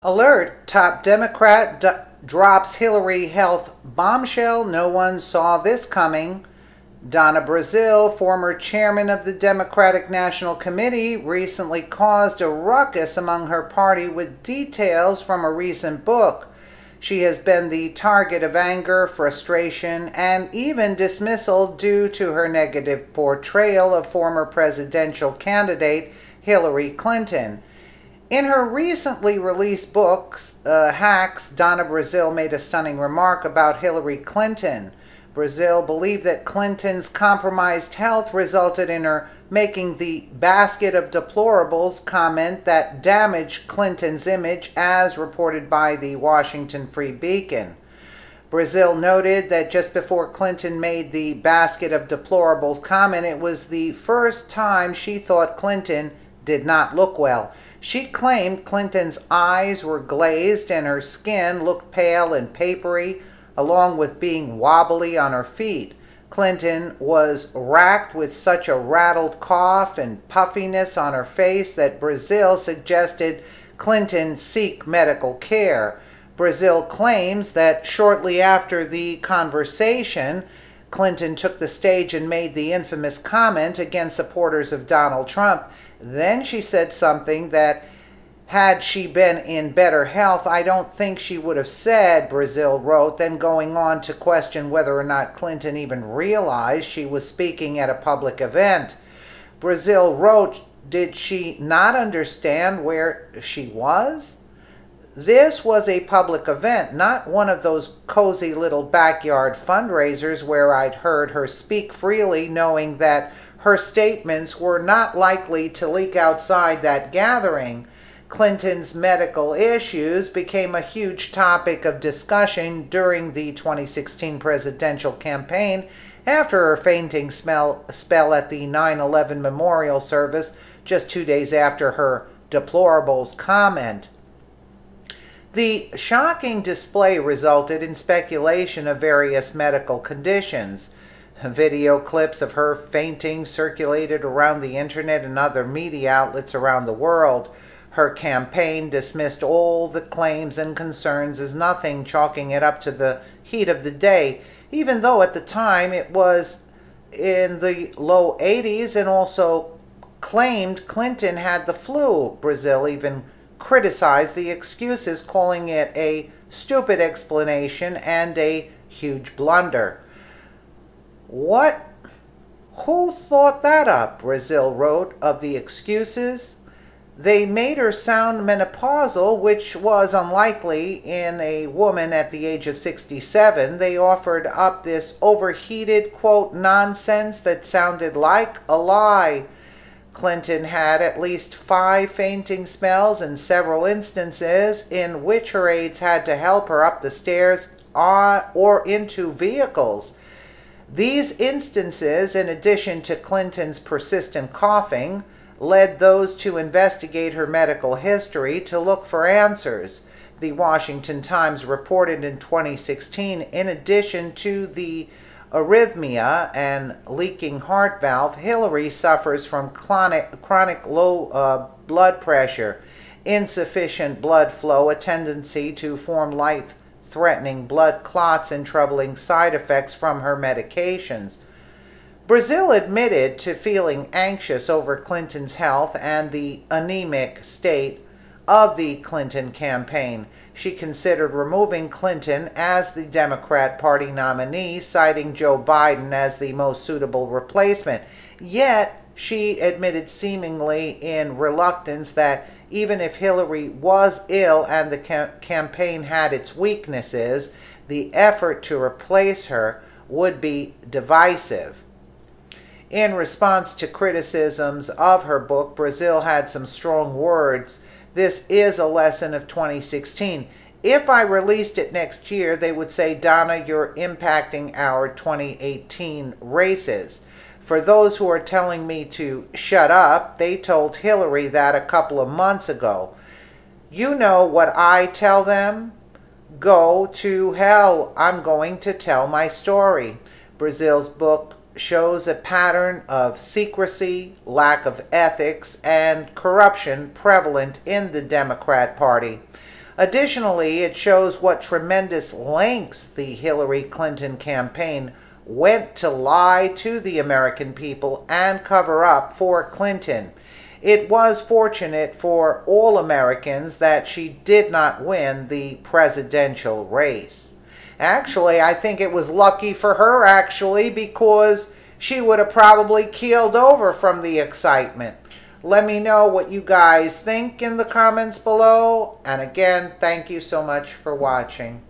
Alert! Top Democrat drops Hillary health bombshell. No one saw this coming. Donna Brazile, former chairman of the Democratic National Committee, recently caused a ruckus among her party with details from a recent book. She has been the target of anger, frustration, and even dismissal due to her negative portrayal of former presidential candidate Hillary Clinton. In her recently released book, Hacks, Donna Brazile made a stunning remark about Hillary Clinton. Brazile believed that Clinton's compromised health resulted in her making the basket of deplorables comment that damaged Clinton's image, as reported by the Washington Free Beacon. Brazile noted that just before Clinton made the basket of deplorables comment, it was the first time she thought Clinton did not look well. She claimed Clinton's eyes were glazed and her skin looked pale and papery, along with being wobbly on her feet. Clinton was racked with such a rattled cough and puffiness on her face that Brazile suggested Clinton seek medical care. Brazile claims that shortly after the conversation, Clinton took the stage and made the infamous comment against supporters of Donald Trump. Then she said something that, had she been in better health, I don't think she would have said, Brazile wrote, then going on to question whether or not Clinton even realized she was speaking at a public event. Brazile wrote, did she not understand where she was? This was a public event, not one of those cozy little backyard fundraisers where I'd heard her speak freely, knowing that her statements were not likely to leak outside that gathering. Clinton's medical issues became a huge topic of discussion during the 2016 presidential campaign after her fainting spell at the 9/11 memorial service just 2 days after her deplorables comment. The shocking display resulted in speculation of various medical conditions. Video clips of her fainting circulated around the internet and other media outlets around the world. Her campaign dismissed all the claims and concerns as nothing, chalking it up to the heat of the day, even though at the time it was in the low 80s, and also claimed Clinton had the flu. Brazile even criticized the excuses, calling it a stupid explanation and a huge blunder. What? Who thought that up? Brazile wrote of the excuses. They made her sound menopausal, which was unlikely in a woman at the age of 67. They offered up this overheated, quote, nonsense that sounded like a lie. Clinton had at least 5 fainting spells and several instances in which her aides had to help her up the stairs or into vehicles. These instances, in addition to Clinton's persistent coughing, led those to investigate her medical history to look for answers. The Washington Times reported in 2016, in addition to the arrhythmia and leaking heart valve, Hillary suffers from chronic low blood pressure, insufficient blood flow, a tendency to form life-threatening blood clots, and troubling side effects from her medications. Brazile admitted to feeling anxious over Clinton's health and the anemic state of the Clinton campaign. She considered removing Clinton as the Democrat Party nominee, citing Joe Biden as the most suitable replacement. Yet, she admitted seemingly in reluctance that even if Hillary was ill and the campaign had its weaknesses, the effort to replace her would be divisive. In response to criticisms of her book, Brazile had some strong words. This is a lesson of 2016. If I released it next year, they would say, Donna, you're impacting our 2018 races. For those who are telling me to shut up, they told Hillary that a couple of months ago. You know what I tell them? Go to hell. I'm going to tell my story. Brazile's book shows a pattern of secrecy, lack of ethics, and corruption prevalent in the Democrat Party. Additionally, it shows what tremendous lengths the Hillary Clinton campaign went to lie to the American people and cover up for Clinton. It was fortunate for all Americans that she did not win the presidential race. Actually, I think it was lucky for her, because she would have probably keeled over from the excitement. Let me know what you guys think in the comments below. And again, thank you so much for watching.